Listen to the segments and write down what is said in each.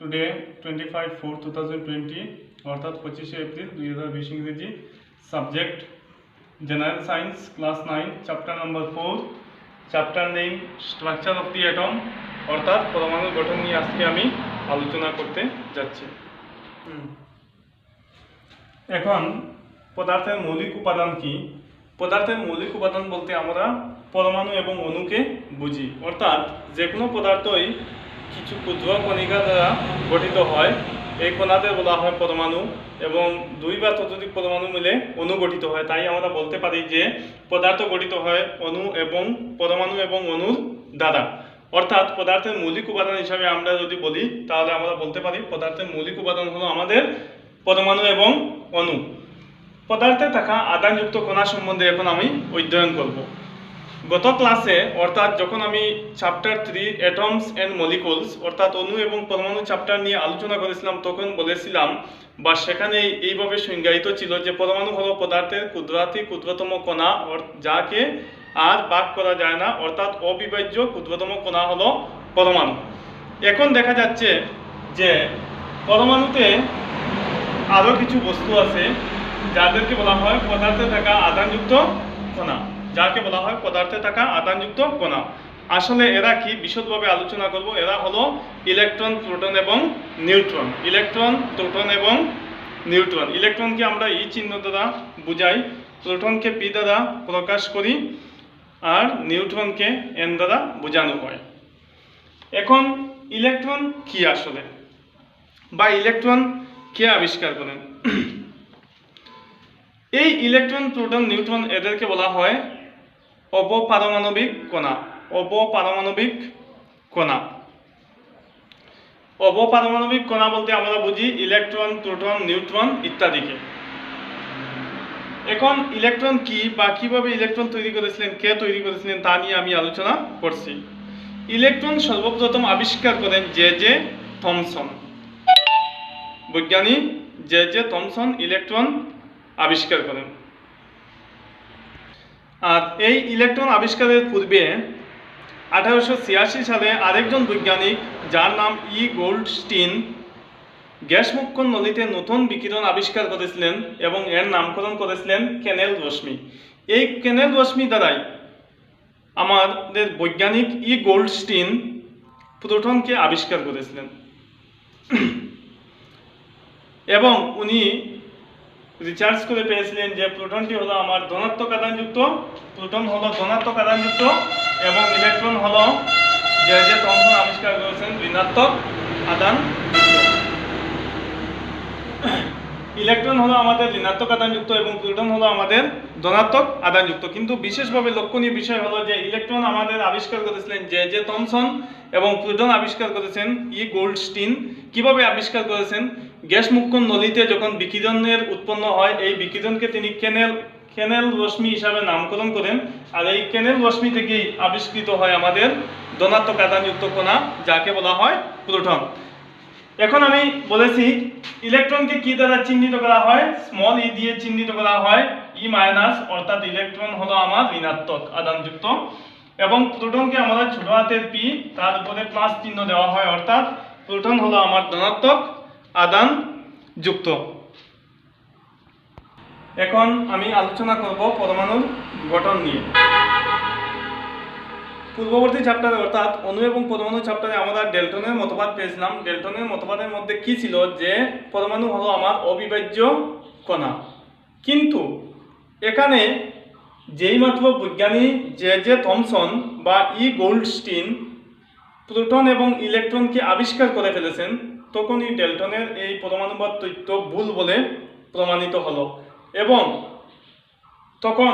Today 25/4/2020 অর্থাৎ 25শে April 2020 ইংরেজি। Subject general science, class 9, chapter number 4, chapter name structure of the atom, অর্থাৎ পরমাণুর গঠন নিয়ে আজকে আমি আলোচনা করতে যাচ্ছি। এখন পদার্থের মৌলিক উপাদান কি? পদার্থের মৌলিক উপাদান বলতে আমরা পরমাণু এবং অণুকে বুঝি, অর্থাৎ যে কোনো পদার্থই কিছু ক্ষুদ্র কণিকা দ্বারা গঠিত হয়। এই কণাদের বলা হয় পরমাণু, এবং দুই বা ততোধিক পরমাণু মিলে অণু গঠিত হয়। তাই আমরা বলতে পারি যে পদার্থ গঠিত হয় অণু এবং পরমাণু এবং অণুর দ্বারা। অর্থাৎ পদার্থের মৌলিক উপাদান হিসাবে আমরা যদি বলি তাহলে আমরা বলতে পারি পদার্থের মৌলিক উপাদান হলো আমাদের পরমাণু এবং অণু। পদার্থে থাকা আধানযুক্ত কণা সম্বন্ধে এখন আমি অধ্যয়ন করব। গত ক্লাসে অর্থাৎ যখন আমি চ্যাপ্টার 3 অ্যাটমস অ্যান্ড মলিকুলস অর্থাৎ অণু এবং পরমাণু চ্যাপ্টার নিয়ে আলোচনা করেছিলাম, তখন বলেছিলাম বা সেখানে এইভাবে সংজ্ঞায়িত ছিল যে পরমাণু হলো পদার্থের ক্ষুদ্রতম কণা যাকে আর ভাগ করা যায় না, অর্থাৎ অবিভাজ্য ক্ষুদ্রতম কণা হলো পরমাণু। এখন দেখা যাচ্ছে যে পরমাণুতে আরও কিছু বস্তু আছে যাদেরকে বলা হয় পদার্থে থাকা আধানযুক্ত কণা, যাকে বলা হয় পদার্থে থাকা আধানযুক্ত কণা। আসলে এরা কি বিশদভাবে আলোচনা করব। এরা হলো ইলেকট্রন, প্রোটন এবং নিউট্রন। ইলেকট্রন, প্রোটন এবং নিউট্রন। ইলেকট্রনকে আমরা ই চিহ্ন দ্বারা বুঝাই, প্রোটনকে পি দ্বারা প্রকাশ করি, আর নিউট্রনকে এন দ্বারা বোঝানো হয়। এখন ইলেকট্রন কি আসলে, বা ইলেকট্রন কে আবিষ্কার করেন? এই ইলেকট্রন, প্রোটন, নিউট্রন এদেরকে বলা হয় অবপারমাণবিক কণা। অবপারমাণবিক কণা। অবপারমাণবিক কণা বলতে আমরা বুঝি ইলেকট্রন, প্রোটন, নিউট্রন ইত্যাদিকে। এখন ইলেকট্রন কি বা কিভাবে ইলেকট্রন তৈরি করেছিলেন, কে তৈরি করেছিলেন তা নিয়ে আমি আলোচনা করছি। ইলেকট্রন সর্বপ্রথম আবিষ্কার করেন জে থমসন। বৈজ্ঞানিক জে থমসন ইলেকট্রন আবিষ্কার করেন। আর এই ইলেকট্রন আবিষ্কারের পূর্বে 1886 সালে আরেকজন বৈজ্ঞানিক যার নাম ই গোল্ডস্টিন গ্যাস মুখ্য নলিতে নতুন বিকিরণ আবিষ্কার করেছিলেন এবং এর নামকরণ করেছিলেন কেনেল রশ্মি। এই কেনেল রশ্মি দ্বারাই আমাদের বৈজ্ঞানিক ই গোল্ডস্টিন প্রোটনকে আবিষ্কার করেছিলেন, এবং উনি রিসার্চ করে পেয়েছিলেন যে প্রোটনটি হলো আমার ধনাত্মক আধানযুক্ত, প্রোটন হলো ধনাত্মক আধানযুক্ত, এবং ইলেকট্রন হলো যে থমসন আবিষ্কার করেছেন ঋণাত্মক আধান। ইলেকট্রন হলো আমাদের ঋণাত্মক আধানযুক্ত এবং প্রোটন হলো আমাদের ধনাত্মক আধানযুক্ত। কিন্তু বিশেষভাবে লক্ষণীয় বিষয় হলো যে ইলেকট্রন আমাদের আবিষ্কার করেছিলেন জে থমসন এবং প্রোটন আবিষ্কার করেছেন ই গোল্ডস্টিন। কিভাবে আবিষ্কার করেছেন? গ্যাস মুখ্য নলিতে যখন বিকিরণের উৎপন্ন হয়, এই বিকিরণকে তিনি কেনেল রশ্মি হিসাবে নামকরণ করেন, আর এই কেনেল রশ্মি থেকেই আবিষ্কৃত হয় আমাদের ধনাত্মক আধানযুক্ত কণা, যাকে বলা হয় প্রোটন। এখন আমি বলেছি ইলেকট্রনকে কি দ্বারা চিহ্নিত করা হয়? স্মল ই দিয়ে চিহ্নিত করা হয়, ই মাইনাস, অর্থাৎ ইলেকট্রন হলো আমার ঋণাত্মক আধানযুক্ত, এবং প্রোটনকে আমরা ছোট হাতের পি তার উপরে প্লাস চিহ্ন দেওয়া হয়, অর্থাৎ প্রোটন হলো আমার ধনাত্মক আধানযুক্ত। এখন আমি আলোচনা করব পরমাণুর গঠন নিয়ে। পূর্ববর্তী চ্যাপ্টারে অর্থাৎ অণু এবং পরমাণু চ্যাপ্টারে আমরা ডেল্টনের মতবাদ পেয়েছিলাম। ডেল্টনের মতবাদের মধ্যে কি ছিল? যে পরমাণু হলো আমার অবিভাজ্য কণা। কিন্তু এখানে যেই মাত্র বৈজ্ঞানিক জে থমসন বা ই গোল্ডস্টিন প্রোটন এবং ইলেকট্রনকে আবিষ্কার করে ফেলেছেন, তখনই ডেল্টনের এই পরমাণুবাদ তত্ত্ব ভুল বলে প্রমাণিত হলো, এবং তখন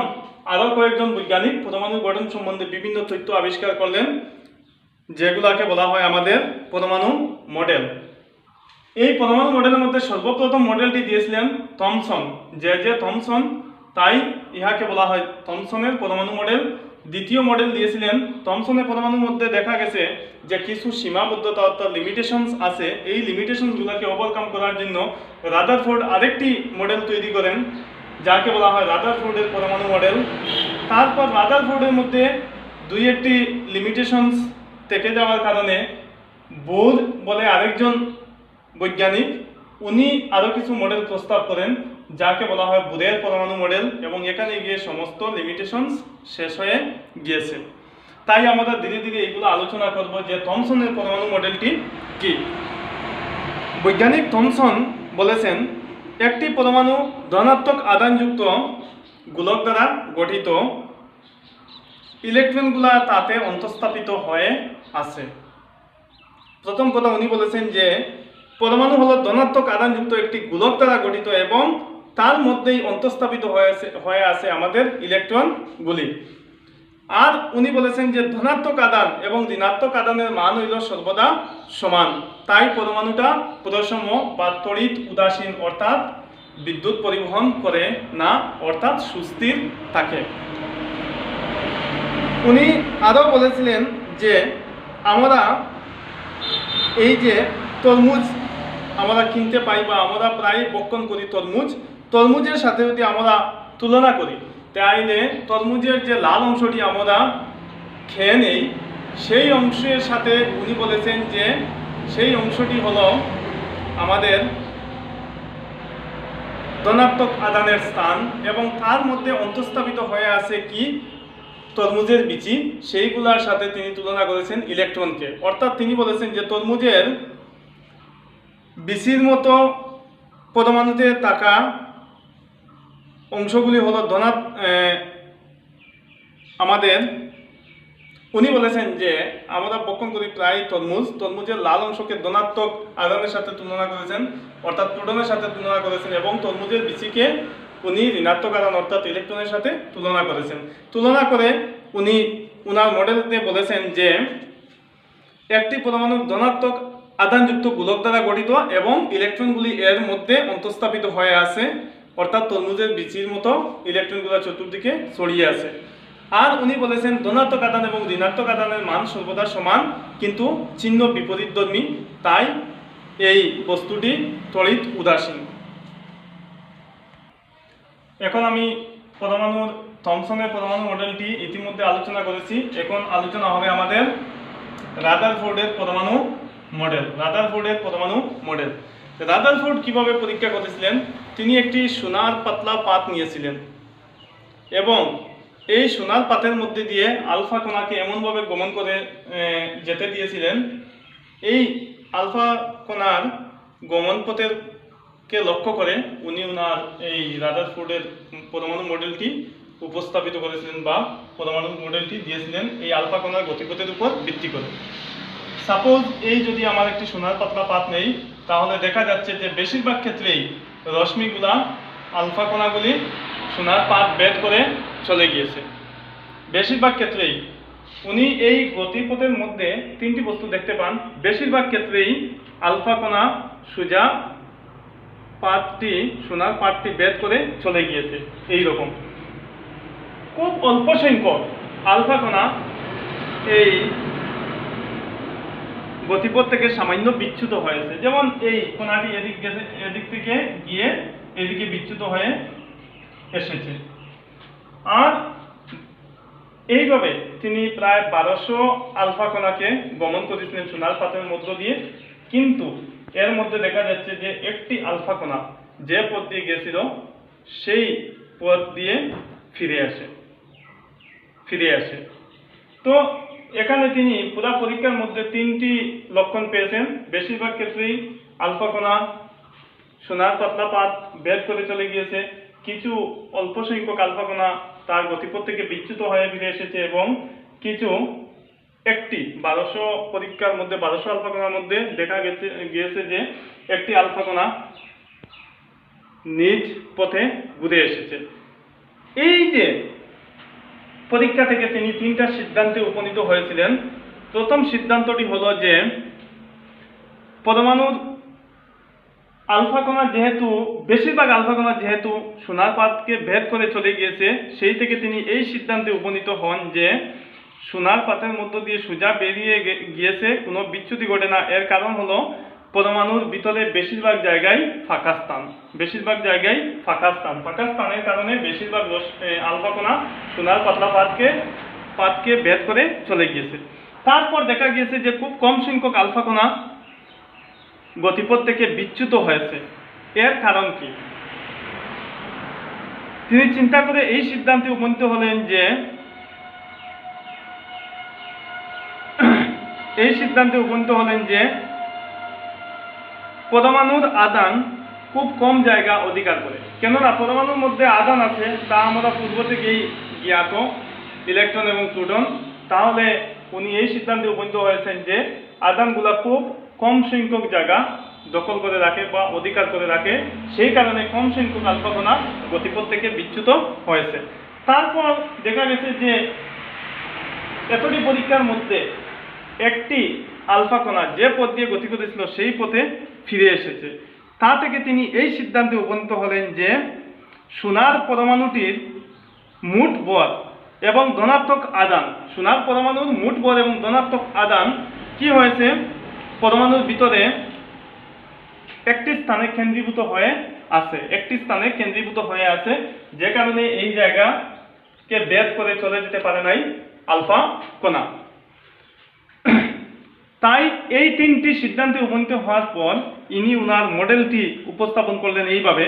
আরও কয়েকজন বৈজ্ঞানিক পরমাণুর গঠন সম্বন্ধে বিভিন্ন তথ্য আবিষ্কার করলেন, যেগুলোকে বলা হয় আমাদের পরমাণু মডেল। এই পরমাণু মডেলের মধ্যে সর্বপ্রথম মডেলটি দিয়েছিলেন থমসন, জে থমসন, তাই ইহাকে বলা হয় থমসনের পরমাণু মডেল। দ্বিতীয় মডেল দিয়েছিলেন থমসনের পরমাণুর মধ্যে দেখা গেছে যে কিছু সীমাবদ্ধতা অর্থাৎ লিমিটেশনস আছে। এই লিমিটেশনসগুলোকে ওভারকাম করার জন্য রাদারফোর্ড আরেকটি মডেল তৈরি করেন, যাকে বলা হয় রাদারফোর্ডের পরমাণু মডেল। তারপর রাদারফোর্ডের মধ্যে দুই একটি লিমিটেশনস থেকে যাওয়ার কারণে বোর বলে আরেকজন বৈজ্ঞানিক, উনি আরও কিছু মডেল প্রস্তাব করেন যাকে বলা হয় বুরের পরমাণু মডেল, এবং এখানে গিয়ে সমস্ত লিমিটেশনস শেষ হয়ে গিয়েছে। তাই আমরা ধীরে ধীরে এইগুলো আলোচনা করব যে থমসনের পরমাণু মডেলটি কি। বৈজ্ঞানিক থমসন বলেছেন, একটি পরমাণু ধনাত্মক আধানযুক্ত গোলক দ্বারা গঠিত, ইলেকট্রনগুলা তাতে অন্তঃস্থাপিত হয়ে আছে। প্রথম কথা উনি বলেছেন যে পরমাণু হলো ধনাত্মক আধানযুক্ত একটি গোলক দ্বারা গঠিত এবং তার মধ্যেই অন্তঃস্থাপিত হয়ে আছে আমাদের ইলেকট্রনগুলি। আর উনি বলেছেন যে ধনাত্মক আধান এবং ঋণাত্মক আধানের মান হইল সর্বদা সমান, তাই পরমাণুটা প্রদর্শম বা তড়িৎ উদাসীন অর্থাৎ বিদ্যুৎ পরিবহন করে না, অর্থাৎ সুস্থির থাকে। উনি আরও বলেছিলেন যে আমরা এই যে তরমুজ আমরা কিনতে পাই বা আমরা প্রায় ভক্ষণ করি তরমুজের সাথে যদি আমরা তুলনা করি, তাইলে তরমুজের যে লাল অংশটি আমরা খেয়ে নেই, সেই অংশের সাথে উনি বলেছেন যে সেই অংশটি হলো আমাদের ধনাত্মক আধানের স্থান, এবং তার মধ্যে অন্তঃস্থাপিত হয়ে আছে কি তরমুজের বিচি, সেইগুলোর সাথে তিনি তুলনা করেছেন ইলেকট্রনকে। অর্থাৎ তিনি বলেছেন যে তরমুজের বিচির মতো পরমাণুতে থাকা অংশগুলি হলো আমাদের উনি বলেছেন যে আমরা ভক্ষণ করি প্রায় তরমুজের লাল অংশকে ধনাত্মক আধানের সাথে তুলনা করেছেন, অর্থাৎ প্রোটনের সাথে তুলনা করেছেন, এবং তরমুজের বিচিকে উনি ঋণাত্মক আধান অর্থাৎ ইলেকট্রনের সাথে তুলনা করেছেন। তুলনা করে উনি উনার মডেলতে বলেছেন যে একটি পরমাণু ধনাত্মক আধানযুক্ত গোলক দ্বারা গঠিত এবং ইলেকট্রনগুলি এর মধ্যে অন্তঃস্থাপিত হয়ে আছে, অর্থাৎ তরমুজের বিচির মতো ইলেকট্রনগুলো চতুর্দিকে ছড়িয়ে আছে। আর উনি বলেছেন ধনাত্মক আধান এবং ঋণাত্মক আধানের মান সর্বদা সমান, কিন্তু চিহ্ন বিপরীতধর্মী, তাই এই বস্তুটি তড়িৎ উদাসীন। এখন আমি থমসনের পরমাণু মডেলটি ইতিমধ্যে আলোচনা করেছি। এখন আলোচনা হবে আমাদের রাদারফোর্ডের পরমাণু মডেল। রাদারফোর্ড কিভাবে পরীক্ষা করেছিলেন? তিনি একটি সোনার পাতলা পাত নিয়েছিলেন এবং এই সোনার পাতের মধ্যে দিয়ে আলফা কণাকে এমনভাবে গমন করে যেতে দিয়েছিলেন, এই আলফা কণার গমন পথেরকে লক্ষ্য করে উনি ওনার এই রাদারফোর্ডের পরমাণু মডেলটি উপস্থাপিত করেছিলেন বা পরমাণু মডেলটি দিয়েছিলেন এই আলফা কণার গতিপথের উপর ভিত্তি করে। সাপোজ এই যদি আমার একটি সোনার পাতলা পাত নেই, তাহলে দেখা যাচ্ছে যে বেশিরভাগ ক্ষেত্রেই রশ্মিগুলা আলফা কণাগুলি সোনার পাত ভেদ করে চলে গিয়েছে। বেশিরভাগ ক্ষেত্রেই উনি এই গতিপথের মধ্যে তিনটি বস্তু দেখতে পান, বেশিরভাগ ক্ষেত্রেই আলফা কণা সোজা সোনার পাতটি ভেদ করে চলে গিয়েছে। এই রকম খুব অল্প সংখ্যক আলফা কণা এই গতিপথ থেকে সামান্য বিচ্যুত হয়েছে, যেমন এই কণাটি এদিক থেকে গিয়ে এদিকে বিচ্যুত হয়ে এসেছে। আর এইভাবে তিনি প্রায় 1200 আলফা কণাকে গমন করেছিলেন সোনার পাতের মধ্য দিয়ে, কিন্তু এর মধ্যে দেখা যাচ্ছে যে একটি আলফা কণা যে পথ দিয়ে গেছিল সেই পথ দিয়ে ফিরে আসে। তো এখানে তিনি পুরো পরীক্ষার মধ্যে তিনটি লক্ষণ পেয়েছেন। বেশিরভাগ ক্ষেত্রেই আলফা কণা সোনার পাতলা পাত ভেদ করে চলে গিয়েছে, কিছু অল্প সংখ্যক আলফা কণা তার গতিপথ থেকে বিচ্যুত হয়ে ফিরে এসেছে, এবং একটি 1200 পরীক্ষার মধ্যে 1200 আলফা কণার মধ্যে দেখা গিয়েছে যে একটি আলফা কণা নিজ পথে ঘুরে এসেছে। এই যে পরীক্ষা থেকে তিনি তিনটা সিদ্ধান্তে উপনীত হয়েছিলেন। প্রথম সিদ্ধান্তটি হলো যে পরমাণুর বেশিরভাগ আলফা কণা যেহেতু সোনার পাতকে ভেদ করে চলে গিয়েছে, সেই থেকে তিনি এই সিদ্ধান্তে উপনীত হন যে সোনার পাতের মধ্য দিয়ে সোজা বেরিয়ে গিয়েছে, কোনো বিচ্যুতি ঘটে না। এর কারণ হলো পরমাণুর ভিতরে বেশিরভাগ জায়গায় ফাঁকা স্থান। ফাঁকা স্থানের কারণে বেশিরভাগ আলফা কণা সোনার পাতলা পাতকে ভেদ করে চলে গিয়েছে। তারপর দেখা গিয়েছে যে খুব কম সংখ্যক আলফা কণা গতিপথ থেকে বিচ্যুত হয়েছে। এর কারণ কি? তিনি চিন্তা করে এই সিদ্ধান্তে উপনীত হলেন যে পরমাণুর আদান খুব কম জায়গা অধিকার করে। কেননা পরমাণুর মধ্যে আদান আছে, তা আমরা পূর্ব থেকেই জ্ঞাত, ইলেকট্রন এবং প্রোটন। তাহলে উনি এই সিদ্ধান্তে উপনীত হয়েছেন যে আদানগুলা খুব কম সংখ্যক জায়গা দখল করে রাখে বা অধিকার করে রাখে, সেই কারণে কম সংখ্যক আলফা কণা গতিপথ থেকে বিচ্যুত হয়েছে। তারপর দেখা গেছে যে এতটি পরীক্ষার মধ্যে একটি আলফা কণা যে পথ দিয়ে গতি করেছিল সেই পথে ফিরে এসেছে। তা থেকে তিনি এই সিদ্ধান্তে উপনীত হলেন যে সোনার পরমাণুটির মোট বল এবং ধনাত্মক আদান, সোনার পরমাণুর মোট বল এবং ধনাত্মক আদান কি হয়েছে, পরমাণুর ভিতরে একটি স্থানে কেন্দ্রীভূত হয়ে আছে, যে কারণে এই জায়গাকে ভেদ করে চলে যেতে পারে নাই আলফা কণা। তাই এই তিনটি সিদ্ধান্তে উপনীত হওয়ার পর ইনি উনার মডেলটি উপস্থাপন করলেন এইভাবে।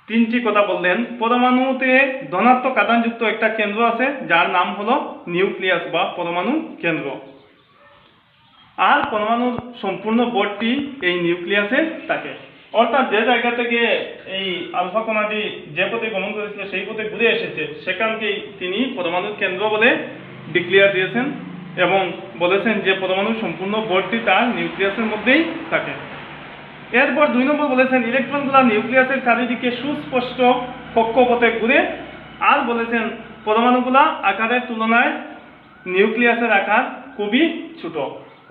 তিনটি কথা বললেন। পরমাণুতে ধনাত্মক আদানযুক্ত একটা কেন্দ্র আছে যার নাম হলো নিউক্লিয়াস বা পরমাণু কেন্দ্র, আর পরমাণুর সম্পূর্ণ ভরটি এই নিউক্লিয়াসে থাকে। অর্থাৎ যে জায়গা থেকে এই আলফা কণাটি যে পথে গমন করেছিল সেই পথে ঘুরে এসেছে, সেখানকেই তিনি পরমাণুর কেন্দ্র বলে ডিক্লেয়ার দিয়েছেন এবং বলেছেন যে পরমাণুর সম্পূর্ণ ভরটি তার নিউক্লিয়াসের মধ্যেই থাকে। এরপর 2 নম্বর বলেছেন ইলেকট্রনগুলো নিউক্লিয়াসের চারিদিকে সুস্পষ্ট কক্ষপথে ঘুরে, আর বলেছেন পরমাণুগুলা আকারের তুলনায় নিউক্লিয়াসের আকার খুবই ছোট।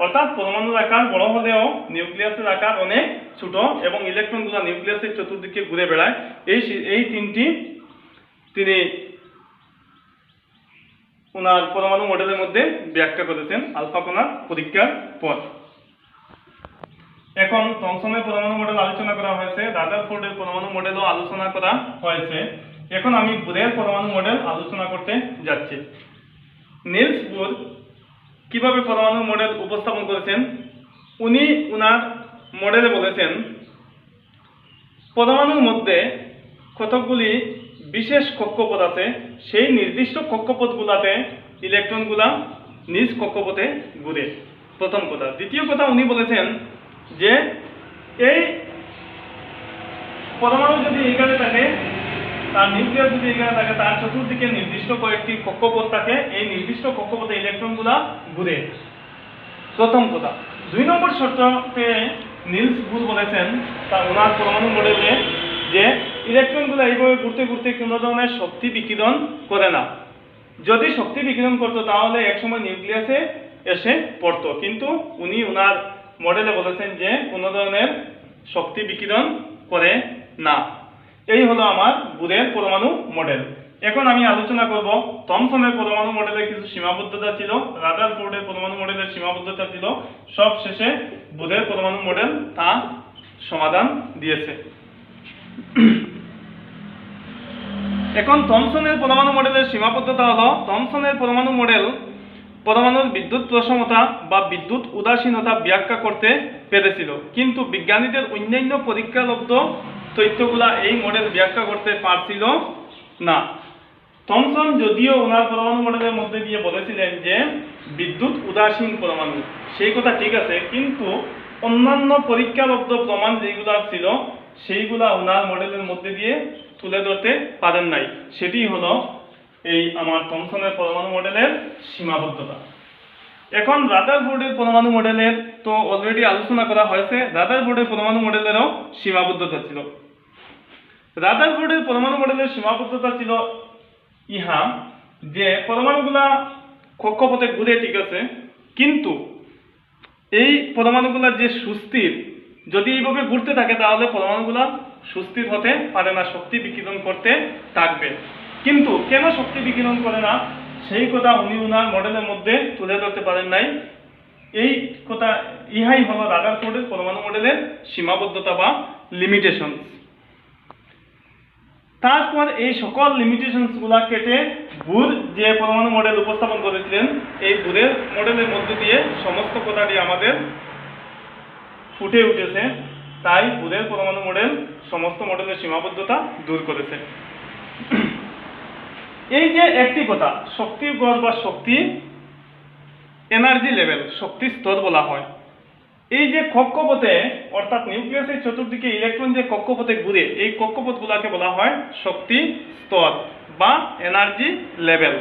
অর্থাৎ পরমাণুর আকার বড় হলেও নিউক্লিয়াসের আকার অনেক ছোট এবং ইলেকট্রনগুলো নিউক্লিয়াসের চতুর্দিকে ঘুরে বেড়ায়। এই তিনটি তিনি ওনার পরমাণু মডেলের মধ্যে ব্যাখ্যা করেছেন আলফা কণার পরীক্ষার পর। এখন থমসনের পরমাণু মডেল আলোচনা করা হয়েছে, রাদারফোর্ডের পরমাণু মডেলও আলোচনা করা হয়েছে। এখন আমি বোরের পরমাণু মডেল আলোচনা করতে যাচ্ছি। নিলস বোর কিভাবে পরমাণু মডেল উপস্থাপন করেছেন, উনি উনার মডেলে বলেছেন পরমাণুর মধ্যে কতকগুলি বিশেষ কক্ষপথ আছে, সেই নির্দিষ্ট কক্ষপথগুলোতে ইলেকট্রনগুলা নিজ কক্ষপথে ঘুরে, প্রথম কথা। দ্বিতীয় কথা, উনি বলেছেন যে এই পরমাণু যদি এইখানে থাকে, তার নিউক্লিয়াস যদি এখানে থাকে, তার চতুর্দিকে নির্দিষ্ট কয়েকটি কক্ষপথ থাকে, এই নির্দিষ্ট কক্ষপথে ইলেকট্রনগুলা ঘুরে, প্রথম কথা। 2 নম্বর শর্ততে নিলস বোর বলেছেন তা ওনার পরমাণু মডেলে যে ইলেকট্রনগুলো এইভাবে ঘুরতে ঘুরতে কোনো ধরনের শক্তি বিকিরণ করে না। যদি শক্তি বিকিরণ করতো তাহলে একসময় নিউক্লিয়াসে এসে পড়তো, কিন্তু উনি ওনার মডেলে বলেছেন যে কোনো ধরনের শক্তি বিকিরণ করে না। এই হলো আমার বোরের পরমাণু মডেল। এখন আমি আলোচনা করব থমসনের পরমাণু মডেলের কিছু সীমাবদ্ধতা ছিল, রাদারফোর্ডের পরমাণু মডেলের সীমাবদ্ধতা ছিল, সব শেষে বোরের পরমাণু মডেল তা সমাধান দিয়েছে। এখন থমসনের পরমাণু মডেলের সীমাবদ্ধতা হলো, থমসনের পরমাণু মডেল পরমাণুর বিদ্যুৎ প্রশমতা বা বিদ্যুৎ উদাসীনতা ব্যাখ্যা করতে পেরেছিল, কিন্তু বিজ্ঞানীদের অন্যান্য পরীক্ষালব্ধ তথ্যগুলা এই মডেল ব্যাখ্যা করতে পারছিল না। থমসন যদিও ওনার পরমাণু মডেলের মধ্যে দিয়ে বলেছিলেন যে বিদ্যুৎ উদাসীন পরমাণু, সেই কথা ঠিক আছে, কিন্তু অন্যান্য পরীক্ষালব্ধ প্রমাণ যেগুলা ছিল সেইগুলা ওনার মডেলের মধ্যে দিয়ে তুলে ধরতে পারেন নাই। সেটি হলো এই আমার থমসনের পরমাণু মডেলের সীমাবদ্ধতা। এখন রাদারফোর্ডের পরমাণু মডেলের তো অলরেডি আলোচনা করা হয়েছে, রাদারফোর্ডের পরমাণু মডেলেরও সীমাবদ্ধতা ছিল। রাদারফোর্ডের পরমাণু মডেলের সীমাবদ্ধতা ছিল ইহা যে পরমাণুগুলা কক্ষপথে ঘুরে ঠিক আছে, কিন্তু এই পরমাণুগুলা যে সুস্থির, যদি এইভাবে ঘুরতে থাকে তাহলে পরমাণুগুলা সুস্থির হতে পারে না, শক্তি বিকিরণ করতে থাকবে। কিন্তু কেন শক্তি বিকিরণ করে না সেই কথা উনি উনার মডেলের মধ্যে তুলে ধরতে পারেন নাই। এই কথা ইহাই হলো রাদারফোর্ডের পরমাণু মডেলের সীমাবদ্ধতা বা লিমিটেশন। তারপর এই সকল লিমিটেশনসগুলা কেটে বুর যে পরমাণু মডেল উপস্থাপন করেছিলেন, এই বুরের মডেলের মধ্যে দিয়ে সমস্ত কথাটি আমাদের ফুটে উঠেছে, তাই বোরের পরমাণু মডেল সমস্ত মডেলের সীমাবদ্ধতা দূর করেছে। এই যে একটি কথা, শক্তির গড় বা শক্তি এনার্জি লেভেল, শক্তি স্তর বলা হয়। এই যে কক্ষপথে অর্থাৎ নিউক্লিয়াসের চতুর্দিকে ইলেকট্রন যে কক্ষপথে ঘুরে, এই কক্ষপথগুলোকে বলা হয় শক্তি স্তর বা এনার্জি লেভেল।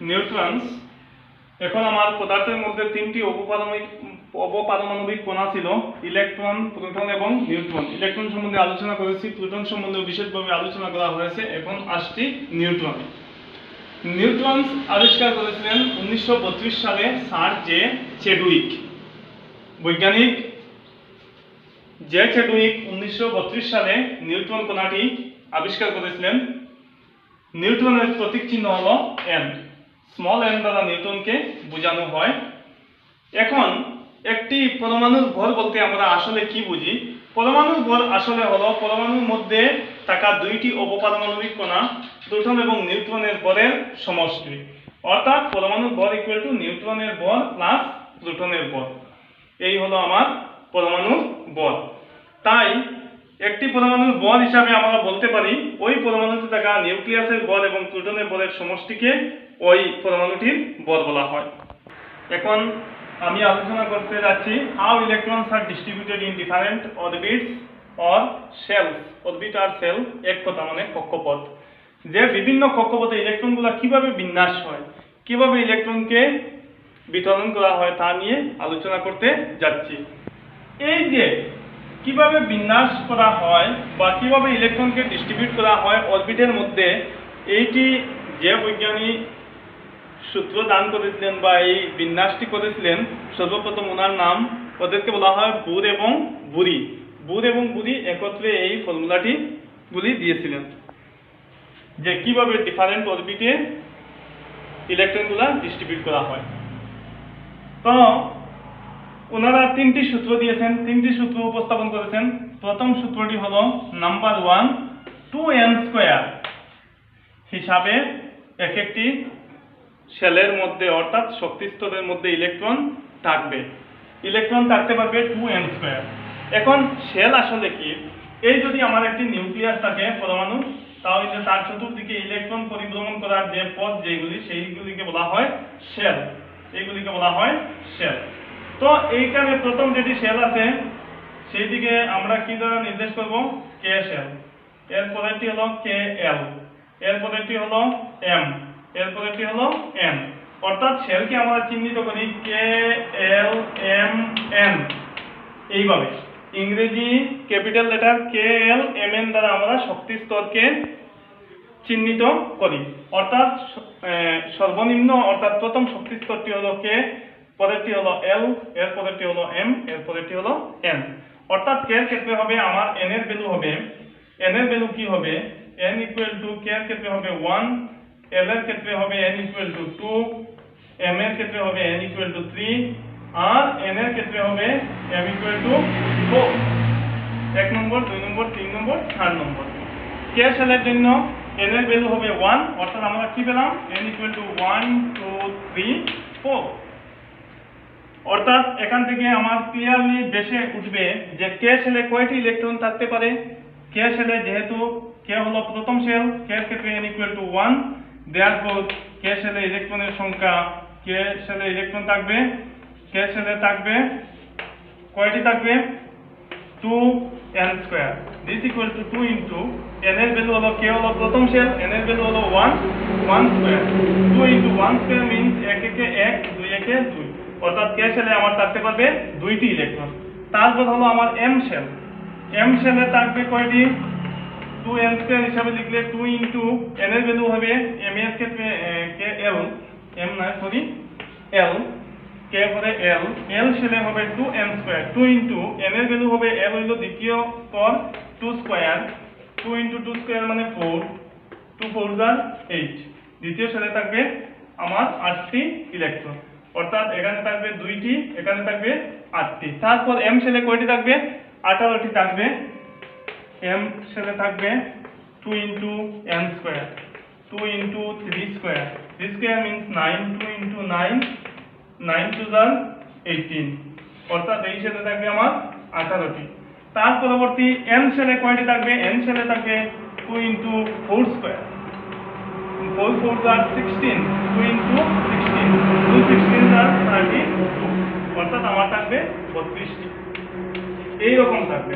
নিউট্রনস, এখন আমার পদার্থের মধ্যে তিনটি অবপারমাণবিক কণা ছিল, ইলেকট্রন, প্রোটন এবং নিউট্রন। ইলেকট্রন সম্বন্ধে আলোচনা করেছি, প্রোটন সম্বন্ধে বিশেষভাবে আলোচনা করা হয়েছে। এখন আসছি নিউট্রন। নিউট্রনস আবিষ্কার করেছিলেন 1932 সালে স্যার জে চেডউইক। বৈজ্ঞানিক জে চেডউইক 1932 সালে নিউট্রন কণাটি আবিষ্কার করেছিলেন। নিউট্রনের প্রতীক চিহ্ন হলো এন, স্মল এন দ্বারা নিউটনকে বোঝানো হয়। এখন একটি পরমাণুর ভর বলতে আমরা আসলে কি বুঝি? পরমাণুর ভর আসলে হলো পরমাণুর মধ্যে থাকা দুইটি অবপারমাণবিক কণা, প্রোটন এবং নিউট্রনের ভরের সমষ্টি। অর্থাৎ পরমাণুর ভর ইকুয়াল টু নিউট্রনের ভর প্লাস প্রোটনের ভর। এই হলো আমার পরমাণুর ভর। তাই একটি পরমাণুর ভর হিসাবে আমরা বলতে পারি ওই পরমাণুতে থাকা নিউক্লিয়াসের ভর এবং প্রোটনের ভরের সমষ্টিকে ওই পরমাণুটির ভর বলা হয়। এখন আমি আলোচনা করতে যাচ্ছি how electrons are distributed in different orbits or shells. Orbit আর সেল এক কথা মানে কক্ষপথ। যে বিভিন্ন কক্ষপথে ইলেকট্রনগুলো কিভাবে বিন্যাস হয়, কিভাবে ইলেকট্রনকে বিতরণ করা হয় তা নিয়ে আলোচনা করতে যাচ্ছি। এই যে কিভাবে বিন্যাস করা হয় বা কিভাবে ইলেকট্রনকে ডিস্ট্রিবিউট করা হয় অরবিটের মধ্যে, এইটি যে বৈজ্ঞানিক সূত্র দান করেছিলেন বা এই বিন্যাসটি করেছিলেন, সর্বপ্রথম ওনার নাম, ওদেরকে বলা হয় বুর এবং বুরি। বুর এবং বুরি একত্রে এই ফর্মুলাটি গুলি দিয়েছিলেন যে কিভাবে ডিফারেন্ট অরবিটে ইলেকট্রনগুলা ডিস্ট্রিবিউট করা হয়। তো ওনারা তিনটি সূত্র দিয়েছেন, তিনটি সূত্র উপস্থাপন করেছেন। প্রথম সূত্রটি হলো নাম্বার 1, 2n² হিসাবে এক একটি শেলের মধ্যে অর্থাৎ শক্তি স্তরের মধ্যে ইলেকট্রন থাকবে। ইলেকট্রন থাকতে পারবে 2n²। এখন শেল আসলে কি? এই যদি আমার একটি নিউক্লিয়াস থাকে পরমাণু, তাহলে তার চতুর্দিকে ইলেকট্রন পরিভ্রমণ করার যে পথ যেগুলি, সেইগুলিকে বলা হয় শেল। এইগুলিকে বলা হয় শেল। তো এইখানে প্রথম যেটি শেল আছে সেই দিকে আমরা কি দ্বারা নির্দেশ করব? কে শেল। এরপরেরটি হলো কে এল, এরপরেরটি হলো এম, এরপরেরটি হলো এন। অর্থাৎ শেলকে আমরা চিহ্নিত করি কে এল এম এন। এইভাবে ইংরেজি capital letter K L M N দ্বারা আমরা শক্তি স্তরকে চিহ্নিত করি। অর্থাৎ সর্বনিম্ন অর্থাৎ প্রথম শক্তি স্তরটি হলো কে, পরেরটি হলো এল, এর পরেরটি হলো এম, এর পরেরটি হলো এন। অর্থাৎ কে এর ক্ষেত্রে হবে আমার এন এর ভ্যালু হবে, এন এর ভ্যালু কি হবে? এন ইকুয়াল টু কে এর ক্ষেত্রে হবে 1, এল এর ক্ষেত্রে হবে এন ইকুয়াল টু 2, এম এর ক্ষেত্রে হবে এন ইকুয়াল টু 3, আর এন এর ক্ষেত্রে হবে এম ইকুয়াল টু 4। 1 নম্বর, 2 নম্বর, 3 নম্বর, 4 নম্বর। কে শেলের জন্য এন এর ভ্যালু হবে 1, অর্থাৎ আমরা কি পেলাম? N equal two 1 2 3 4। অর্থাৎ এখান থেকে আমার ক্লিয়ারলি বেশি উঠবে যে কে শেলে কয়টি ইলেকট্রন থাকতে পারে। কে শেলে যেহেতু কে হলো প্রথম শেল, কে এর ক্ষেত্রে n ইকুয়াল টু 1, দেয়ারফর কে শেলে ইলেকট্রনের সংখ্যা, কে শেলে ইলেকট্রন থাকবে, কে শেলে থাকবে কয়টি থাকবে? 2n²। This equal to 2 into n এর ভ্যালু হলো কে হলো প্রথম শেল, n এর ভ্যালু হলো 1, 1²। 2 ইনটু 1² মিন্স 1 একে 1, 2 একে 2। অর্থাৎ কে শেলে আমার থাকতে পারবে দুইটি ইলেকট্রন। তারপর হলো আমার এম শেল, এম শেলে থাকবে কয়টি? 2n² হিসাবে লিখলে 2 ইনটু n এর ভ্যালু হবে m এর ক্ষেত্রে কে এল, m না সরি এল, কে পরে এল, এল শেলে হবে 2n²। 2 ইনটু n এর ভ্যালু হবে এল হইল দ্বিতীয় স্তর 2², 2 ইনটু 2² মানে 4, 2 4 = 8। দ্বিতীয় শেলে থাকবে আমার 8টি ইলেকট্রন। অর্থাৎ এখানে থাকবে 2টি, এখানে থাকবে 8টি। তারপর এম শেলে কয়টি থাকবে? 18টি থাকবে। এম শেলে থাকবে 2 into n², 2 into 3², 3² means 9, 2 into 9, 9 2 = 18। অর্থাৎ এই শেলে থাকবে আমার 18টি। তার পরবর্তী n শেলে কয়টি থাকবে? n শেলে থাকবে 2 into 4 square, 4 4s are 16, 2 into 16, 2 16s are 32, অর্থাৎ আমার থাকবে 32টি। এইরকম থাকবে।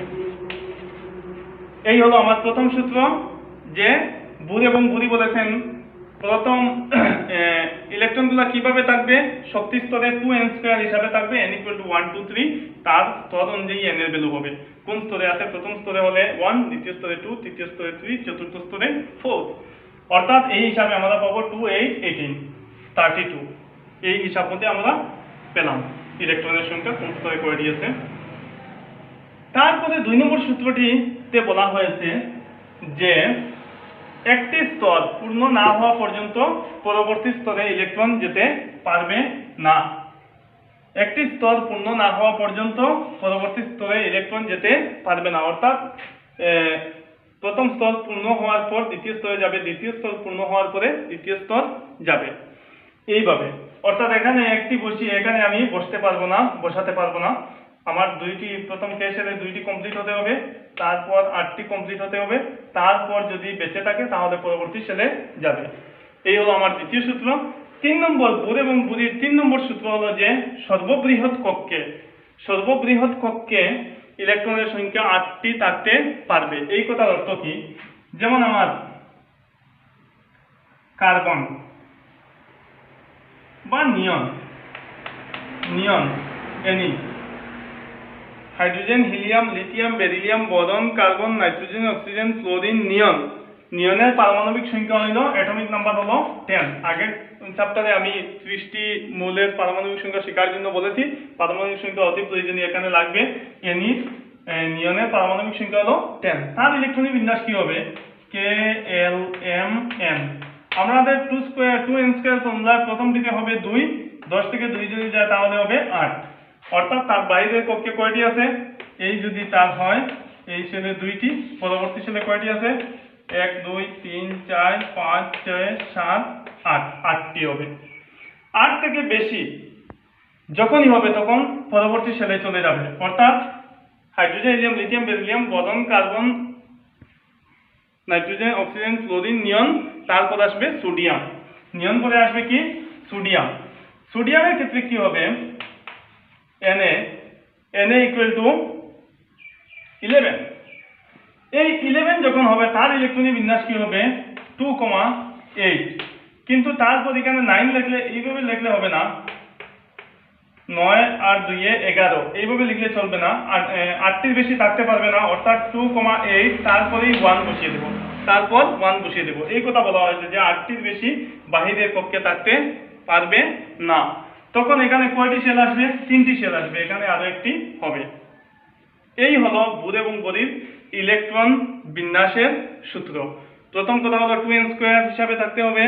এই হলো আমার প্রথম সূত্র, যে বুর এবং বুড়ি বলেছেন প্রথম ইলেকট্রনগুলো কিভাবে থাকবে, শক্তি স্তরে 2n² হিসাবে থাকবে, n = 1 2 3, তার স্তর অনুযায়ী n এর ভ্যালু হবে। কোন স্তরে আছে? প্রথম স্তরে হলে 1, দ্বিতীয় স্তরে 2, তৃতীয় স্তরে 3, চতুর্থ স্তরে 4, অর্থাৎ এই হিসাবে আমরা পাবো 2 8 18 32। এই হিসাব মধ্যে আমরা পেলাম ইলেকট্রনের সংখ্যা কোন স্তরে কয়টি আছে। তারপরে 2 নম্বর সূত্রটিতে বলা হয়েছে যে একটি স্তর পূর্ণ না হওয়া পর্যন্ত পরবর্তী স্তরে ইলেকট্রন যেতে পারবে না। একটি স্তর পূর্ণ না হওয়া পর্যন্ত পরবর্তী স্তরে ইলেকট্রন যেতে পারবে না, অর্থাৎ প্রথম স্তর পূর্ণ হওয়ার পর দ্বিতীয় স্তরে যাবে, দ্বিতীয় স্তর পূর্ণ হওয়ার পরে তৃতীয় স্তর যাবে, এইভাবে। অর্থাৎ এখানে একটি বসিয়ে এখানে আমি বসাতে পারবো না। আমার প্রথম শেলে 2টি কমপ্লিট হতে হবে, তারপর 8টি কমপ্লিট হতে হবে, তারপর যদি বেঁচে থাকে তাহলে পরবর্তী শেলে যাবে। এই হলো আমার দ্বিতীয় সূত্র। 3 নম্বর বুর এবং বুড়ির 3 নম্বর সূত্র হলো যে সর্ববৃহৎ কক্ষে ইলেকট্রনের সংখ্যা 8টি থাকতে পারবে। এই কথার অর্থ কি? যেমন আমার কার্বন বা neon, Ni, hydrogen, helium, lithium, beryllium, boron, carbon, nitrogen, oxygen, fluorine, নিয়নের পারমাণবিক সংখ্যা হইল, অ্যাটমিক নাম্বার হলো 10। আগের চ্যাপ্টারে আমি 30টি মৌলের পারমাণবিক সংখ্যা শেখার জন্য বলেছি। পারমাণবিক সংখ্যা অতি প্রয়োজনীয় এখানে লাগবে। নিয়নের পারমাণবিক সংখ্যা হলো 10। তার ইলেকট্রনিক বিন্যাস কি হবে? KLMN। আমাদের 2n² ফর্মুলার প্রথমটিতে হবে 2, 10 থেকে 2 যদি যায় তাহলে হবে 8, অর্থাৎ তার বাইরের কক্ষে কয়টি আছে? এই যদি তার হয়, এই শেলে 2টি, পরবর্তী শেলে কয়টি আছে? 1 2 3 4 5 6 7 8, 8টি হবে। 8 থেকে বেশি যখনই হবে তখন পরবর্তী শেলে চলে যাবে, অর্থাৎ hydrogen, helium, lithium, beryllium, boron, carbon, nitrogen, oxygen, fluorine, neon, তারপর আসবে সোডিয়াম। নিয়ন পরে আসবে কি? সোডিয়াম। সোডিয়ামের ক্ষেত্রে কি হবে? Na = 11। এই 11 যখন হবে তার ইলেকট্রনিক বিন্যাস কি হবে? 2,8। কিন্তু তারপর এখানে 9 লিখলে এইভাবে লিখলে হবে না, 9 আর 2 11, এইভাবে লিখলে চলবে না। আর 8টির বেশি থাকতে পারবে না, অর্থাৎ 2,8 তারপরেই 1 বসিয়ে দেব। এই কথা বলা হয়েছে যে 8টির বেশি বাহিরের কক্ষে থাকতে পারবে না। তখন এখানে কয়টি শেল আসবে? 3টি শেল আসবে, এখানে আরো একটি হবে। এই হলো বুর এবং বুড়ির ইলেকট্রন বিন্যাসের সূত্র। প্রথম কথা হলো 2n² হিসাবে থাকতে হবে।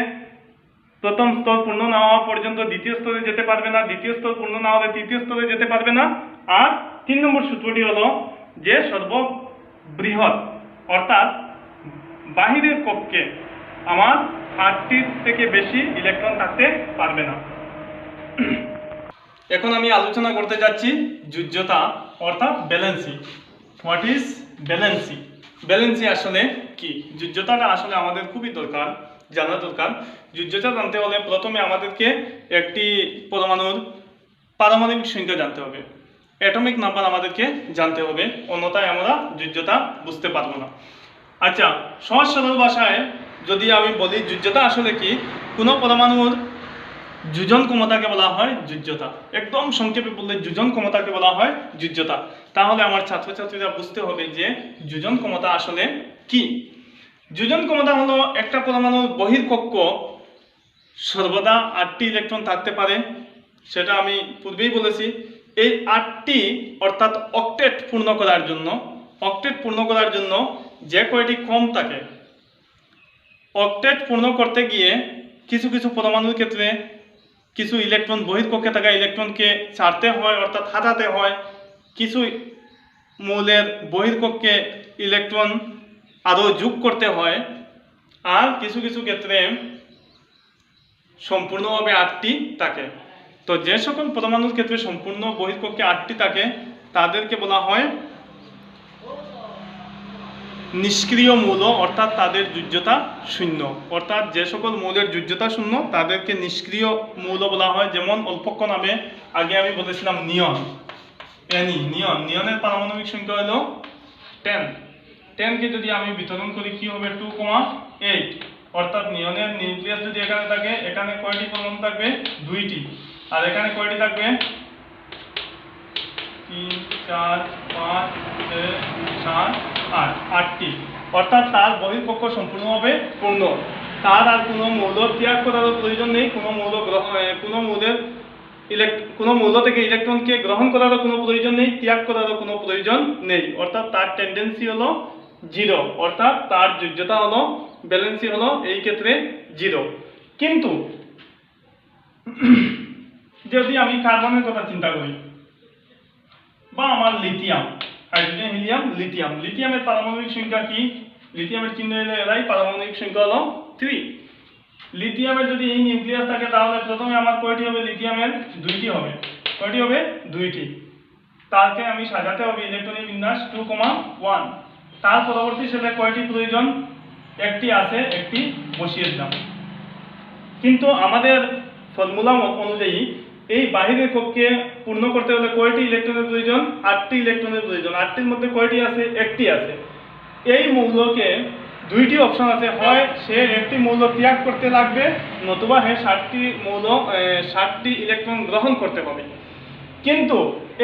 প্রথম স্তর পূর্ণ না হওয়া পর্যন্ত দ্বিতীয় স্তরে যেতে পারবে না, দ্বিতীয় স্তর পূর্ণ না হলে তৃতীয় স্তরে যেতে পারবে না। আর 3 নম্বর সূত্রটি হলো যে সর্ববৃহৎ, অর্থাৎ বাহিরের কক্ষে আমার 8টির থেকে বেশি ইলেকট্রন থাকতে পারবে না। এখন আমি আলোচনা করতে যাচ্ছি যোজ্যতা, অর্থাৎ ব্যালেন্সি। What is ব্যালেন্সি? ব্যালেন্সি আসলে কি? যোজ্যতাটা আসলে আমাদের খুবই জানা দরকার। যোজ্যতা জানতে হলে প্রথমে আমাদেরকে একটি পরমাণুর পারমাণবিক সংখ্যা জানতে হবে, অ্যাটমিক নাম্বার আমাদেরকে জানতে হবে, অন্যথায় আমরা যোজ্যতা বুঝতে পারবো না। আচ্ছা, সহজ সরল ভাষায় যদি আমি বলি যোজ্যতা আসলে কি, কোনো পরমাণুর যোজন ক্ষমতাকে বলা হয় যোজ্যতা। একদম সংক্ষেপে বললে যোজন ক্ষমতাকে বলা হয় যোজ্যতা। তাহলে আমার ছাত্রছাত্রীরা বুঝতে হবে যে যোজন ক্ষমতা আসলে কি। যোজন ক্ষমতা হলো একটা পরমাণুর বহির্কক্ষ সর্বদা 8টি ইলেকট্রন থাকতে পারে, সেটা আমি পূর্বেই বলেছি। এই 8টি অর্থাৎ অক্টেট পূর্ণ করার জন্য যে কয়টি কম থাকে, অক্টেট পূর্ণ করতে গিয়ে কিছু কিছু পরমাণুর ক্ষেত্রে কিছু ইলেকট্রন বহির্কক্ষে থাকা ইলেকট্রনকে ছাড়তে হয়, অর্থাৎ হারাতে হয়। কিছু মৌলের বহির্কক্ষে ইলেকট্রন আরও যোগ করতে হয়। আর কিছু কিছু ক্ষেত্রে সম্পূর্ণভাবে 8টি থাকে। তো যে সকল পরমাণুর ক্ষেত্রে সম্পূর্ণ বহিঃকক্ষে 8টি থাকে তাদেরকে বলা হয় নিষ্ক্রিয় মৌল, অর্থাৎ তাদের যোজ্যতা শূন্য। অর্থাৎ যে সকল মৌলের যোজ্যতা শূন্য তাদেরকে নিষ্ক্রিয় মৌল বলা হয়। যেমন অল্পক্ষণ আগে আমি বলেছিলাম নিয়ন, নিয়নের পারমাণবিক সংখ্যা হলো 10। 10 কে যদি আমি বিতরণ করি কি হবে 2,8। অর্থাৎ নিয়নের নিউক্লিয়াস যদি এখানে থাকে, এখানে কয়টি পরমাণু থাকবে? 2টি। আর এখানে কয়টি থাকবে? 3, 4, 5, 6, 7, 8, 8টি। অর্থাৎ তার বহিঃকক্ষ সম্পূর্ণভাবে পূর্ণ। তার আর কোনো মৌল ত্যাগ করার প্রয়োজন নেই, কোনো মৌল থেকে ইলেকট্রনকে গ্রহণ করারও কোনো প্রয়োজন নেই, ত্যাগ করারও কোনো প্রয়োজন নেই। অর্থাৎ তার টেন্ডেন্সি হলো 0, অর্থাৎ তার যোজ্যতা হলো, ব্যালেন্সি হলো এই ক্ষেত্রে 0। কিন্তু যদি আমি কার্বনের কথা চিন্তা করি, বা আমার লিথিয়াম, হাইড্রোজেন, হিলিয়াম, লিথিয়ামের পারমাণবিক সংখ্যা কি? লিথিয়ামের চিহ্ন হলো Li, পারমাণবিক সংখ্যা হলো 3। লিথিয়ামের যদি এই নিউক্লিয়াস থাকে তাহলে প্রথমে আমার কয়টি হবে? লিথিয়ামের 2টি হবে। কয়টি হবে? 2টি। তাকে আমি সাজাতে হবে ইলেকট্রনিক বিন্যাস 2,1। তার পরবর্তী সেলে কয়টি প্রয়োজন? একটি আছে, একটি বসিয়ে দিলাম। কিন্তু আমাদের ফর্মুলা অনুযায়ী এই বাহিরের কক্ষে পূর্ণ করতে হলে কয়টি ইলেকট্রনের প্রয়োজন? 8টি ইলেকট্রনের প্রয়োজন। 8টির মধ্যে কয়টি আছে? একটি আছে। এই মৌলকে 2টি অপশন আছে, হয় সে একটি মৌল ত্যাগ করতে লাগবে, নতুবা সে 60টি ইলেকট্রন গ্রহণ করতে হবে। কিন্তু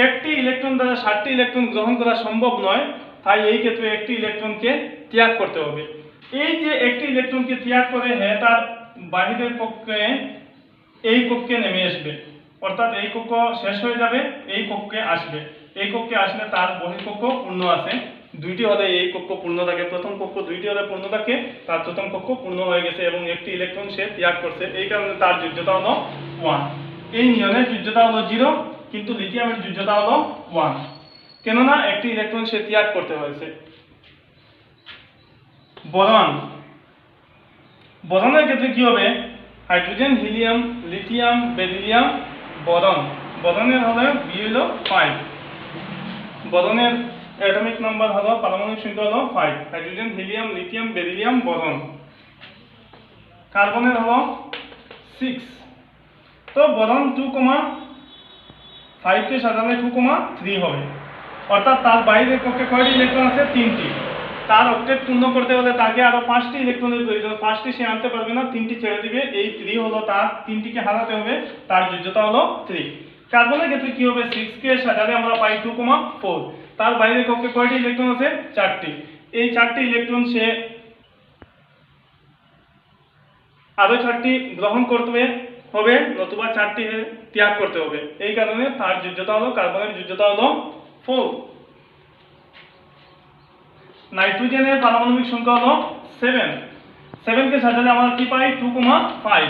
একটি ইলেকট্রন দ্বারা 60টি ইলেকট্রন গ্রহণ করা সম্ভব নয়, তাই এই ক্ষেত্রে একটি ইলেকট্রনকে ত্যাগ করতে হবে। এই যে একটি ইলেকট্রনকে ত্যাগ করে তার বাহিরের কক্ষে এই কক্ষে নেমে আসবে, অর্থাৎ এই কক্ষ শেষ হয়ে যাবে, এই কক্ষে আসবে। এই কক্ষে আসলে তার বহিঃকক্ষ পূর্ণ আছে। 2টি হলে এই কক্ষ পূর্ণ থাকে, প্রথম কক্ষ 2টি হলে পূর্ণ থাকে, তার প্রথম কক্ষ পূর্ণ হয়ে গেছে এবং একটি ইলেকট্রন সে ত্যাগ করছে, এই কারণে তার যোজ্যতা হলো 1। এই নিয়নের যোজ্যতা হলো 0, কিন্তু লিথিয়ামের যোজ্যতা হলো 1, কেননা একটি ইলেকট্রন সে ত্যাগ করতে হয়েছে। বরনের ক্ষেত্রে কি হবে? হাইড্রোজেন, হিলিয়াম, লিথিয়াম, বেরিলিয়াম, বরনের হলো B হলো 5। বরনের অ্যাটমিক নাম্বার হলো, পারমাণবিক সংখ্যা হলো 5। হাইড্রোজেন, হিলিয়াম, লিথিয়াম, বেরিলিয়াম, বরন। কার্বনের হলো 6। তো বরন 2,5 কে সাজালে 2,3 হবে। অর্থাৎ তার বাইরের কক্ষে কয়টি ইলেকট্রন আছে? 3টি। তার অক্টেট পূর্ণ করতে হলে তাকে আরো 5টি ইলেকট্রনের প্রয়োজন। 5টি সে আনতে পারবে না, 3টি ছেড়ে দিবে। এই 3 হলো তার, 3টিকে হারাতে হবে, তার যোজ্যতা হলো 3। কার্বনের ক্ষেত্রে কি হবে? 6 কে সাজালে আমরা পাই 2,4। তার বাইরের কক্ষে কয়টি ইলেকট্রন আছে? 4টি। এই 4টি ইলেকট্রন সে আরো 4টি গ্রহণ করতে হবে, নতুবা 4টি ত্যাগ করতে হবে। এই কারণে তার যোজ্যতা হলো, কার্বনের যোজ্যতা হলো 4। নাইট্রোজেনের পারমাণবিক সংখ্যা হলো 7। 7 কে সাজালে আমরা কি পাই? 2,5।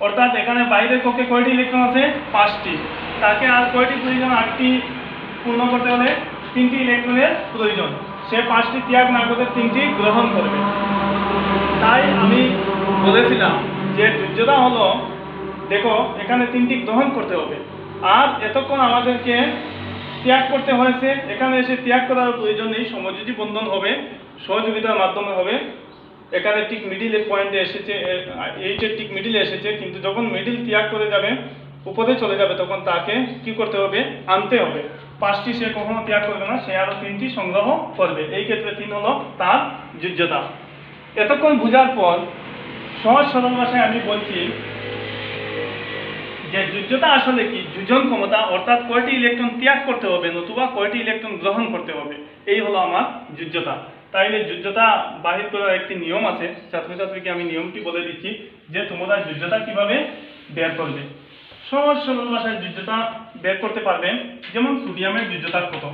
অর্থাৎ এখানে বাইরের কক্ষে কয়টি ইলেকট্রন আছে? 5টি। তাকে আর কয়টি প্রয়োজন? 8টি পূর্ণ করতে হলে 3টি ইলেকট্রনের প্রয়োজন। সে 5টি ত্যাগ না করে 3টি গ্রহণ করবে। তাই আমি বলেছিলাম যে যোজ্যতা হলো, দেখো এখানে 3টি গ্রহণ করতে হবে, আর এতক্ষণ আমাদেরকে ত্যাগ করতে হয়েছে। এখানে এসে ত্যাগ করার প্রয়োজন নেই, সমযোজী বন্ধন হবে, সহযোগিতার মাধ্যমে হবে। এখানে ঠিক মিডিল পয়েন্টে এসেছে, এইচের ঠিক মিডিলে এসেছে, কিন্তু যখন মিডিল ত্যাগ করে যাবে, উপরে চলে যাবে, তখন তাকে কি করতে হবে? আনতে হবে। 5টি সে কখনো ত্যাগ করবে না, সে আরো 3টি সংগ্রহ করবে। এই ক্ষেত্রে 3 হলো তার যোজ্যতা। এতক্ষণ বোঝার পর সহজ সরল ভাষায় আমি বলছি যে যোজ্যতা আসলে কি? যোজন ক্ষমতা, অর্থাৎ কয়টি ইলেকট্রন ত্যাগ করতে হবে, নতুবা কয়টি ইলেকট্রন গ্রহণ করতে হবে, এই হলো আমার যোজ্যতা। তাইলে যোজ্যতা বাহির করার একটি নিয়ম আছে, ছাত্রছাত্রীকে আমি নিয়মটি বলে দিচ্ছি যে তোমরা যোজ্যতা কিভাবে বের করবে। সহজ সরল ভাষায় যোজ্যতা বের করতে পারবেন। যেমন সোডিয়ামের যোজ্যতা কত?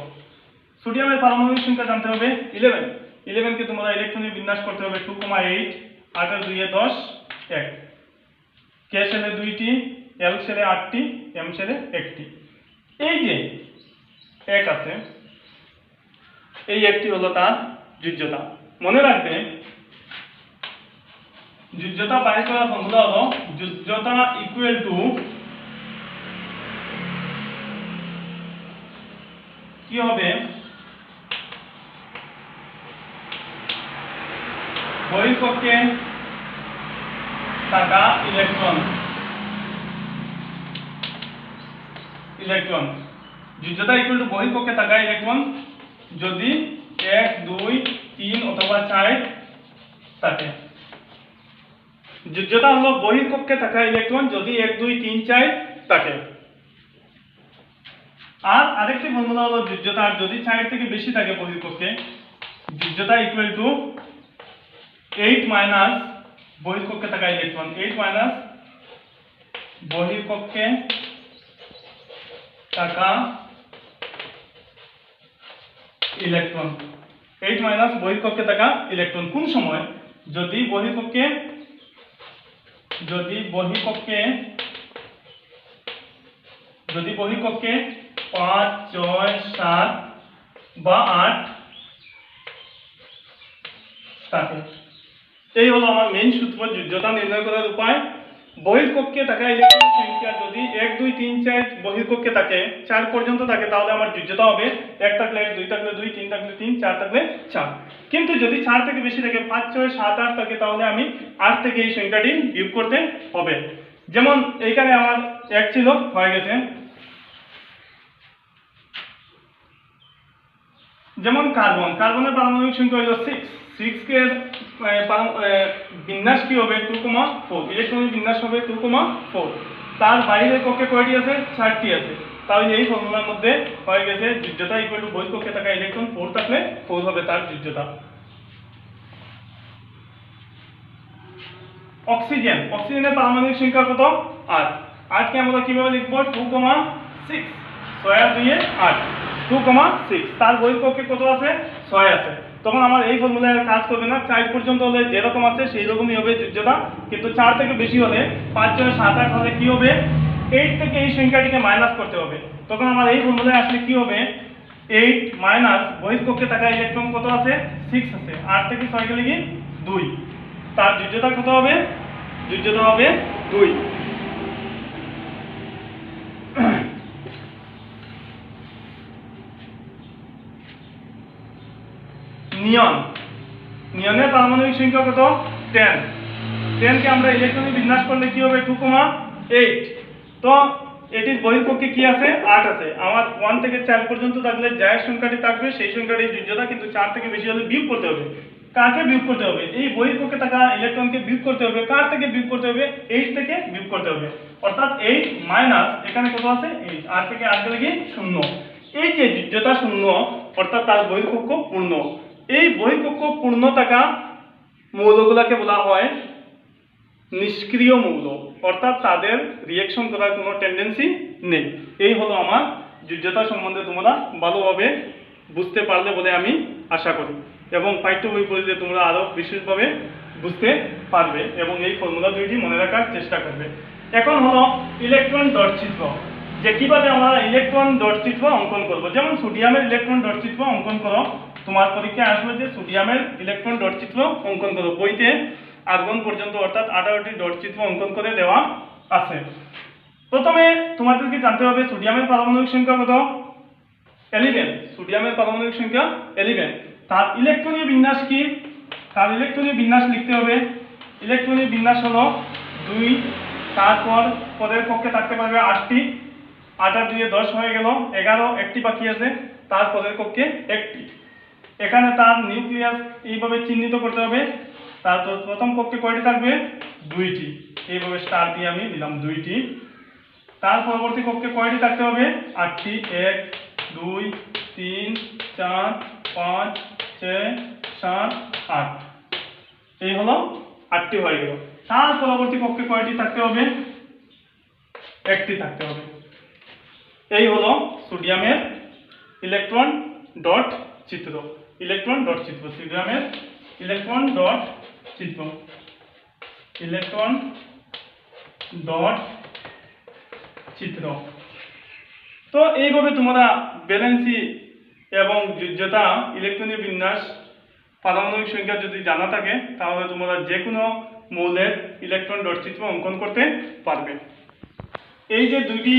সোডিয়ামের পারমাণবিক সংখ্যা জানতে হবে 11। 11 কে তোমরা ইলেকট্রনে বিন্যাস করতে হবে 2,8। 8 এর 2 এ 10, 1। কে সেলে 2টি, এল সেলে 8টি, এম সেলে 1টি। এই যে 1 আছে, এই 1টি হলো তার যোজ্যতা। মনে রাখবে যোজ্যতা বাইর করার ফর্মুলা হলো যোজ্যতা ইকুয়াল টু কি হবে বহিঃকক্ষে থাকা ইলেকট্রন যোজ্যতা ইকুয়াল টু বহিঃকক্ষে থাকা ইলেকট্রন যদি 1 2 3 অথবা 4 থাকে। যোজ্যতা হলো বহিঃকক্ষে থাকা ইলেকট্রন যদি 1 2 3 4 থাকে। আর আরেকটি ফর্মুলা হলো যোজ্যতা যদি 4 থেকে বেশি থাকে বহিঃকক্ষে, যোজ্যতা ইকুয়াল টু 8 মাইনাস বহিঃকক্ষে থাকা ইলেকট্রন, 8 মাইনাস বহিঃকক্ষে থাকা ইলেকট্রন, 8 মাইনাস বহিঃকক্ষে থাকা ইলেকট্রন। কোন সময়? যদি বহিঃকক্ষে 5 6 7 বা 8 থাকে। এই হলো আমার মেইন সূত্র যোজ্যতা নির্ণয় করার উপায়। বহিঃকক্ষে থাকা ইলেকট্রনের সংখ্যা যদি 1 2 3 4 বহিঃকক্ষে থাকে, 4 পর্যন্ত থাকে, তাহলে আমার যোজ্যতা হবে 1 থাকলে 1 2 থাকলে 2 3 থাকলে 3 4 থাকলে 4। কিন্তু যদি 4 থেকে বেশি থাকে 5 6 7 8 থাকে, তাহলে আমি 8 থেকে এই সংখ্যাটি বিয়োগ করতে হবে। যেমন এইখানে আমার 1 ছিল, হয়ে গেছে। যেমন কার্বনের পারমাণবিক সংখ্যা হলো 6 কে বিন্যাস কি হবে 2,4, ইলেকট্রনের বিন্যাস হবে 2,4। তার বাইরের কক্ষে কয়টি আছে? 4টি আছে। তাহলে এই ফর্মুলার মধ্যে হয়ে গেছে যোজ্যতা ইকুয়াল টু বহিঃকক্ষে থাকা ইলেকট্রন 4 থাকলে 4 হবে তার যোজ্যতা। অক্সিজেনের পারমাণবিক সংখ্যা কত? 8 কে আমরা কিভাবে লিখব? 2,6, 6 আর 2 এ 8, 2,6। তার বহিঃকক্ষে কত আছে? 6 আছে। তখন আমার এই ফর্মুলায় কাজ করবে না, 4 পর্যন্ত হলে যেরকম আছে সেই রকমই হবে যোজ্যতা। কিন্তু 4 থেকে বেশি হলে 5 6 7 8 হলে কি হবে? 8 থেকে এই সংখ্যাটিকে মাইনাস করতে হবে। তখন আমার এই ফর্মুলায় আসলে কি হবে? 8 মাইনাস বহিঃকক্ষে থাকা ইলেকট্রন কত আছে? 6 আছে। 8 থেকে 6 গেলে কি 2। তার যোজ্যতা কত হবে? যোজ্যতা হবে 2। নিয়নের পারমাণবিক সংখ্যা কত? 10 কে আমরা ইলেকট্রনে বিন্যাস করলে কি হবে? 2,8। তো এটির বহিঃকক্ষে কি আছে? 8 আছে। আমার 1 থেকে 4 পর্যন্ত থাকলে যার সংখ্যাটি থাকবে সেই সংখ্যাটির যোজ্যতা, কিন্তু 4 থেকে বেশি হলে বিয়োগ করতে হবে। কাকে বিয়োগ করতে হবে? এই বহিঃকক্ষে থাকা ইলেকট্রনকে বিয়োগ করতে হবে। কার থেকে বিয়োগ করতে হবে? 8 থেকে বিয়োগ করতে হবে। অর্থাৎ 8 মাইনাস এখানে কত আছে? 8, 8 থেকে 8 গেলে কি 0। এই যে যোজ্যতা 0, অর্থাৎ তার বহিঃকক্ষ পূর্ণ। এই বহিঃকক্ষ পূর্ণ থাকা মৌলগুলোকে বলা হয় নিষ্ক্রিয় মৌল, অর্থাৎ তাদের রিঅ্যাকশন করার কোনো টেন্ডেন্সি নেই। এই হলো আমার যোজ্যতা সম্বন্ধে তোমরা ভালোভাবে বুঝতে পারলে বলে আমি আশা করি, এবং পাঠ্য বই পড়লে তোমরা আরও বিশেষভাবে বুঝতে পারবে এবং এই ফর্মুলা দুইটি মনে রাখার চেষ্টা করবে। এখন হলো ইলেকট্রন ডট চিত্র, যে কিভাবে আমরা ইলেকট্রন ডট চিত্র অঙ্কন করব। যেমন সোডিয়ামের ইলেকট্রন ডট চিত্র অঙ্কন করো, তোমার পরীক্ষায় আসবে যে সোডিয়ামের ইলেকট্রন ডট চিত্র অঙ্কন করো। বইতে আর্গন পর্যন্ত অর্থাৎ 18টি ডট চিত্র অঙ্কন করে দেওয়া আছে। প্রথমে তোমাদেরকে জানতে হবে সোডিয়ামের পারমাণবিক সংখ্যা কত? 11। সোডিয়ামের পারমাণবিক সংখ্যা 11। তার ইলেকট্রনীয় বিন্যাস কি? তার ইলেকট্রনীয় বিন্যাস লিখতে হবে। ইলেকট্রনীয় বিন্যাস হলো 2, তারপর পদের কক্ষে থাকতে পারবে 8টি, 8 আর 2 10 হয়ে গেল, 11, একটি বাকি আছে, তার পদের কক্ষে 1টি। এখানে তার নিউক্লিয়াস এইভাবে চিহ্নিত করতে হবে। তারপর প্রথম কক্ষে কয়টি থাকবে? 2টি, এইভাবে স্টার দিয়ে আমি দিলাম 2টি। তার পরবর্তী কক্ষে কয়টি থাকতে হবে? 8টি, 1 2 3 4 5 6 7 8। এই হলো 8টি হয়ে গেল। তার পরবর্তী কক্ষে কয়টি থাকতে হবে? 1টি থাকতে হবে। এই হলো সোডিয়ামের ইলেকট্রন ডট চিত্র। ইলেকট্রন ডট চিত্র, সোডিয়ামের ইলেকট্রন ডট চিত্র, ইলেকট্রন ডট চিত্র। তো এইভাবে তোমরা ব্যালেন্সি এবং যোজ্যতা, ইলেকট্রনীয় বিন্যাস, পারমাণবিক সংখ্যা যদি জানা থাকে, তাহলে তোমরা যে কোনো মৌলের ইলেকট্রন ডট চিত্র অঙ্কন করতে পারবে। এই যে দুইটি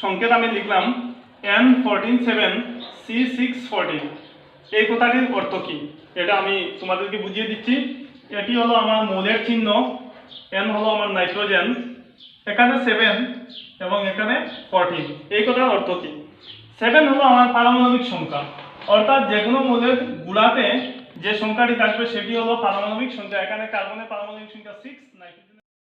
সংকেত আমি লিখলাম, N14 7 C6 14। এই কথাটির অর্থ কি এটা আমি তোমাদেরকে বুঝিয়ে দিচ্ছি। এটি হলো আমার মৌলের চিহ্ন, N হলো আমার নাইট্রোজেন, এখানে 7 এবং এখানে 14। এই কথার অর্থ কি? 7 হলো আমার পারমাণবিক সংখ্যা, অর্থাৎ যে কোনো মৌলের গুড়াতে যে সংখ্যাটি থাকবে সেটি হলো পারমাণবিক সংখ্যা। এখানে কার্বনের পারমাণবিক সংখ্যা 6, নাইট্রোজেন